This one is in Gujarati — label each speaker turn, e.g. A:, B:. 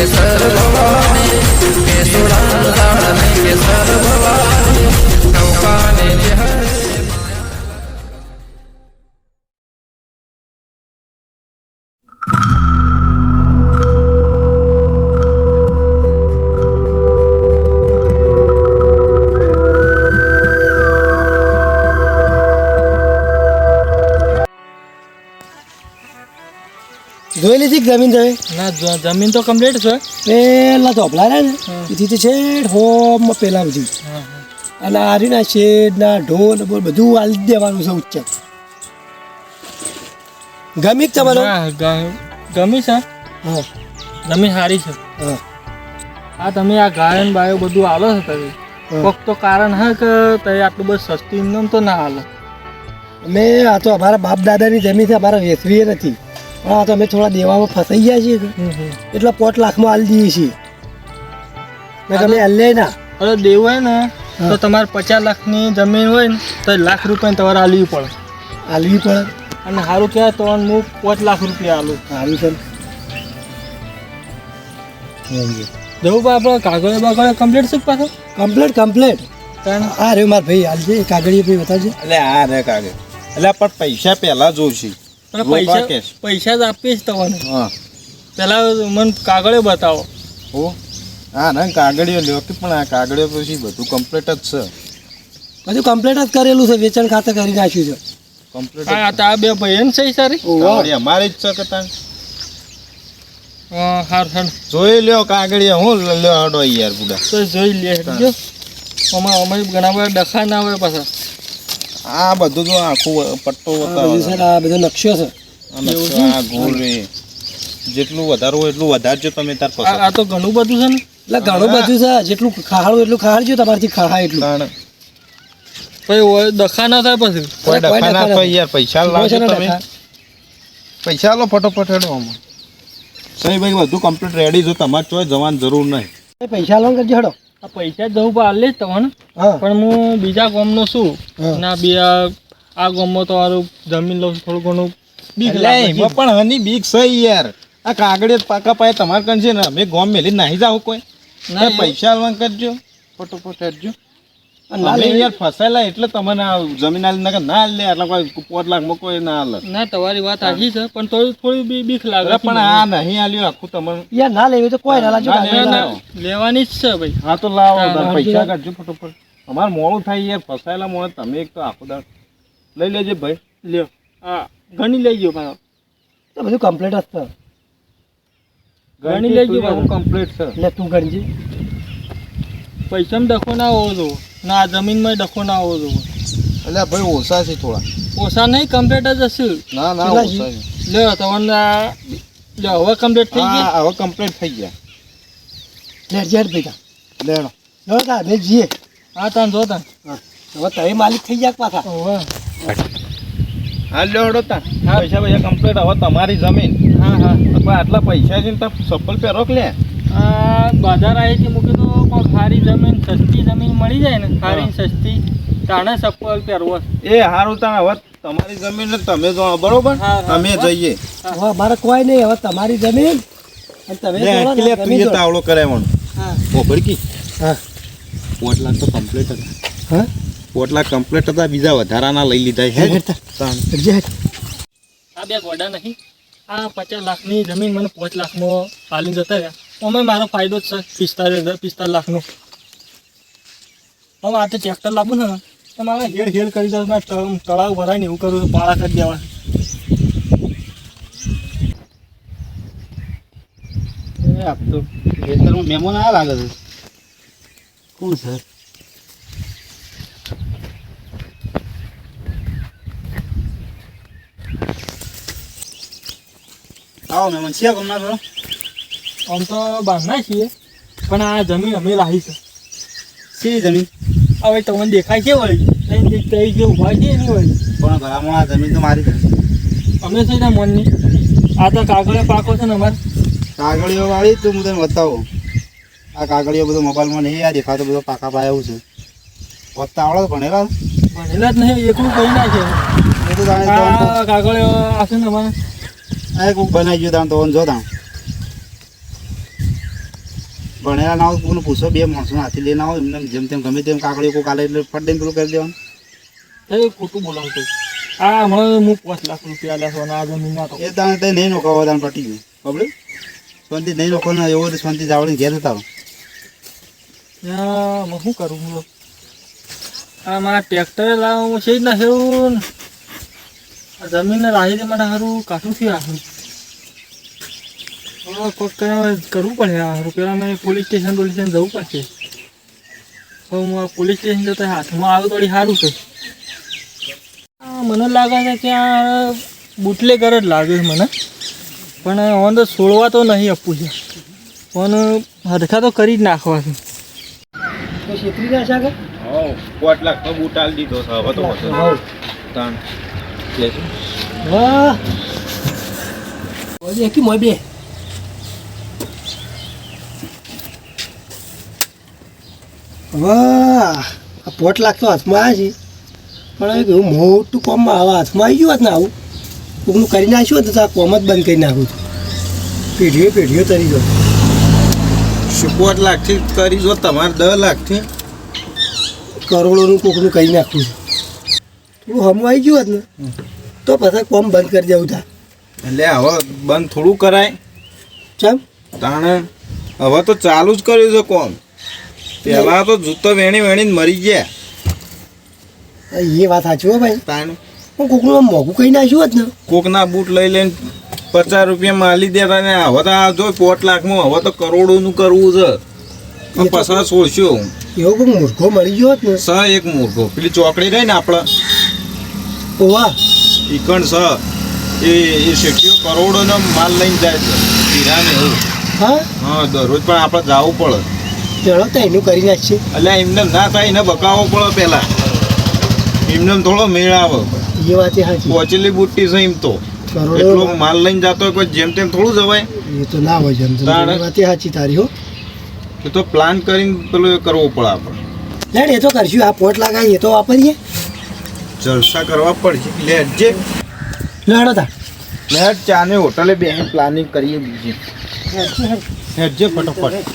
A: કેસર ભવાની કેસુડા લાડને કેસર ભવાની નૌકાને જે હરે
B: જોઈ લીધી જમીન તમે
C: ના જમીન તો કમ્પ્લીટ છે
B: પેલા ચોપડા ને એથી તો છેડ હોમ પેલા બધી અને આરીના શેડ ના ઢોલ બોલ બધું આલી જ દેવાનું છે ઉચ્ચ ગમી તમારો
C: ગમી છે
B: હા
C: જમીન સારી છે
B: હા
C: આ તમે આ ગાયન બાયો બધું આલો છે તમે કોક તો કારણ હે કે તે આટલું બધું સસ્તી ઇન્કમ તો ના હાલે
B: અમે આ તો અમારા બાપ દાદાની જમીન છે અમારા વેચવી નથી પણ આ તો અમે થોડા દેવામાં ફસાઈ ગયા છીએ એટલે 5 લાખમાં આલી દઈએ છીએ મેં તમે હલ્લે ના
C: અરે દેવું હોય ને તો તમારે 50 લાખની જમીન હોય ને તો 1 લાખ રૂપિયા તમારે આલવી પડે
B: આલવી પડે
C: અને સારું કહેવાય તો હું 5 લાખ રૂપિયા આલું
B: સારું છે
C: જવું આપણે કાગળ બાગળ કમ્પ્લીટ છે પાછો
B: કમ્પ્લીટ આ રે મારા ભાઈ આલજે કાગળિયા ભાઈ બતાવજે
D: એટલે આ રે કાગળ એટલે પણ પૈસા પહેલા જોઈશે
C: પૈસા જ આપીશ તમને
D: હા
C: પેલા મને કાગળે બતાવો
D: હો હા ને કાગળિયો લ્યો કે પણ આ કાગળિયો પછી બધું કમ્પ્લીટ જ છે
B: બધું કમ્પ્લીટ જ કરેલું છે વેચાણ ખાતે કરી નાખ્યું છે
D: કમ્પ્લીટ
C: હા તો આ બે ભાઈ ને સહી સારી
D: અમારી જ છે કે તાન
C: હાર
D: જોઈ લ્યો કાગળિયો હું લ્યો હડો યાર બુડા
C: તો જોઈ લે જો અમારી ઘણા બધા ડખા ના હોય પાછા
D: આ બધું તો આખું પટ્ટો બતાવો
B: આ બધો નકશો છે
D: આ ગોળ રે જેટલું વધારે હોય એટલું વધારજો તમે તાર પસંદ
C: આ તો ઘણું બધું છે ને
B: એટલે ઘણું બધું છે જેટલું ખાહાડું એટલું ખાહાડજો તમારથી ખાહાય એટલું
C: પછી ડખા ના થાય પછી
D: કોઈ ડખા ના થાય યાર પૈસા લાવજો તમે પૈસા લો ફટોફટ હેડો આમાં સહી ભાઈ બધું કમ્પ્લીટ રેડી જો તમારે ચોય જવાની જરૂર નહીં
B: પૈસા લો કરજો હેડો
C: આ પૈસા જવું પણ આલે જ તમને
B: હા
C: પણ હું બીજા ગામનો છું ના બી આ ગામમાં તો મારું જમીન લઉં થોડું ઘણું બીક લાગે
D: એમાં પણ હની બીક છે યાર આ કાગળિયા પાકા પાય તમારે કણ છે ને અમે ગોમ મેલી નાહી જાવ કોઈ ના પૈસા આલવા કરજો ફટોફટ હેડજો અમે યાર ફસાયેલા એટલે તમને આ જમીન આલી ના લે એટલે કોઈ 5 લાખમાં કોઈ ના હાલે
C: ના તમારી વાત સાચી છે પણ થોડી બીક લાગે
D: પણ આ નહીં આલ્યું આખું તમને
B: યાર ના લેવી તો કોઈ ના લાજો
C: લેવાની જ છે ભાઈ
D: હા તો લાવો પૈસા કાઢજો ફટોફટ અમારે મોડું થાય યાર ફસાયેલા મોડું તમે એક તો આખો દાડ લઈ લેજો ભાઈ
C: લ્યો હા ઘણી લઈ ગયો પાછો
B: તો બધું કમ્પ્લીટ જ છે
C: ઘણી લઈ ગયો
D: કમ્પ્લીટ છે
B: એટલે તું ગણજી
C: પૈસામાં ડખો ના હોવો જોવો ના જમીનમાં ડખો ના હોવો જોવો
D: એટલે ભાઈ ઓછા છે થોડા
C: ઓછા નહીં કમ્પ્લીટ જ હશે
D: ના ના ઓછા છે
C: લ્યો તમને લ્યો હવે કમ્પ્લીટ થઈ ગયા
D: હા હવે કમ્પ્લીટ થઈ ગયા
B: લે જેડ ભેગા
D: લેણો
B: લો તા બે જીએ
C: હા તાન જો તાન
B: હવે તમે માલિક થઈ ગયા પાછા
C: ઓવે
D: હા લ્યો હડો તા પૈસા કમ્પ્લીટ હવે તમારી જમીન
C: હા હા
D: આટલા પૈસા છે ને તો સફળ પહેરો લે
C: આ બજાર આવી મૂકે તો કોઈ ખારી જમીન સસ્તી જમીન મળી જાય ને ખારી સસ્તી તાણે સફળ પહેરવો
D: એ સારું તાણ હવે તમારી જમીન ને તમે જો બરોબર અમે જઈએ
B: હવે મારે કોઈ નહીં હવે તમારી જમીન અને તમે
D: તું તાવડો કરે મને
B: હા
D: ઓ ભડકી
B: હા
D: 5 લાખ તો કમ્પ્લીટ હતા
B: હા
D: 5 લાખ કમ્પ્લીટ હતા બીજા વધારાના લઈ લીધા હે
C: આ બે ગોડા નહીં આ 50 લાખની જમીન મને 5 લાખમાં પાલી જતા રહ્યા અમે મારો ફાયદો જ છે 45 લાખનો હવે આ તો ટ્રેક્ટર લાવું ને તો મારે હેડ કરી દઉં તળાવ ભરાય ને એવું કરું પાળા કરી દેવા આપતો
D: ખેતરમાં મહેમાન આ લાગે છે
B: કોણ સર
D: આવો મહેમાન છે ગમના થોડો
C: આમ તો બાંધના છીએ પણ આ જમીન અમે લાવી છે
D: સી જમીન
C: હવે તમને દેખાય છે વળી તઈ જે ઉભા છે એની વળી
D: પણ ઘરમાં આ જમીન તો મારી છે
C: અમે છે ને મનની આ તો કાગળે પાકો છે ને અમારે
D: કાગળીઓ વાળી તો હું તને બતાવું આ કાગળીઓ બધું મોબાઈલમાં નહીં આ દેખાતો બધો પાકા પાયા એવું છે વખતા આવડે ભણેલા
C: ભણેલા જ નહીં એકલું કઈ ના છે
D: એ તો જાણે
C: આ કાગળે આવશે ને અમારે
D: આ કોક બનાવી ગયું તાણ તો જો તાણ
E: ભણેલા ના હોય કોઈને પૂછો, બે માણસો હાથી લઈને આવો એમને જેમ તેમ ગમે તેમ કાકડીઓ કોઈ કાલે એટલે ફટ દઈને પેલું કરી દેવાનું.
C: એ ખોટું બોલાવતો આ હમણાં હું 5 લાખ રૂપિયા લેવાનો આ જમીન ના તો
E: એ તાણે તે નહીં નોખાવો તાણે પટી ગયું બબડે શાંતિ નહીં નોખો ને એવો શાંતિ જાવડીને ઘેર જતા રહો.
C: હું શું કરું હું આ મારા ટ્રેક્ટરે લાવવું છે જ ના હેવું આ જમીનને રાહી દે માટે સારું કાઠું થયું આખું કોઈક કરવું પડે સારું પેલા મેં પોલીસ સ્ટેશન જવું પડશે તો હું આ પોલીસ સ્ટેશન જતા હાથમાં આવે તો સારું છે મને લાગે છે કે આ બુટલેગર જ લાગે છે મને પણ ઓન તો છોડવા તો નહીં આપવું છે પણ હરખા તો કરી જ નાખવા છે
B: તો છેતરી ના છે આગળ?
D: હઉ 5 લાખ નો બૂટ આલી દીધો છે હવે તો વધુ.
B: હોવ.
D: તાણ લેજો.
B: વાહ ઓય એકી મોય બે વાહ આ 5 લાખ તો હાથમાં આવ્યા છે પણ એક એવું મોટું કોમમાં આવા હાથમાં આવી ગયું હોત ને આવું કોકનું કરી નાખ્યું હોત તો આ કોમ જ બંધ કરી નાખું પેઢીઓ પેઢીઓ તરી ગયો
D: 5 લાખથી કરી જો તમારે 10 લાખથી
B: કરોડોનું કોકનું કરી નાખવું છે થોડું હમું આવી ગયું હોત ને તો પાછા કોમ બંધ કરી દેવું થાય
D: એટલે હવે બંધ થોડું કરાય.
B: ચમ
D: તાણે હવે તો ચાલુ જ કર્યું છે કોમ. પહેલા તો જૂતો વેણી વેણીને મરી ગયા.
B: એ વાત સાચી હો ભાઈ
D: તાણે
B: હું કોકનું આમ મોંઘું કરી નાખ્યું હોત ને
D: કોકના બૂટ લઈ લઈને 50 રૂપિયામાં આલી દેતા ને હવે તો આ જો 5 લાખમાં હવે તો કરોડોનું કરવું છે. પણ પસાર છોડશો
B: એવો કોઈ મૂર્ખો મળી ગયો હોત ને
D: સ એક મૂર્ખો પેલી ચોકડી રહી ને આપણે
B: ઓવા
D: ઈકણ સ એ શેઠીઓ કરોડોનો માલ લઈને જાય છે હીરા ને એવું.
B: હા
D: હા દરરોજ પણ આપણે જવું પડે.
B: ચલો તો એનું કરી નાખશે
D: એટલે એમને ના થાય એને બકાવવો પડે પહેલા. એમને થોડો મેળ આવે.
B: એ વાત એ સાચી
D: પહોંચેલી બુટ્ટી છે એમ તો
B: કરોડો
D: એટલો માલ લઈને જતો હોય કોઈ જેમ તેમ થોડું જવાય.
B: એ તો ના હોય જેમ
D: તાણે.
B: એ વાત એ સાચી તારી હો
D: એ તો પ્લાન કરીને પેલું એ કરવો પડે આપણે.
B: લેડ એ તો કરશું આ 5 લાખ આવી એ તો વાપરીએ
D: જલસા કરવા પડશે. લેટજે
B: લેડો તા
D: લેટ ચાને હોટલે બેસીને પ્લાનિંગ કરીએ બીજી. હેડજે ફટોફટ.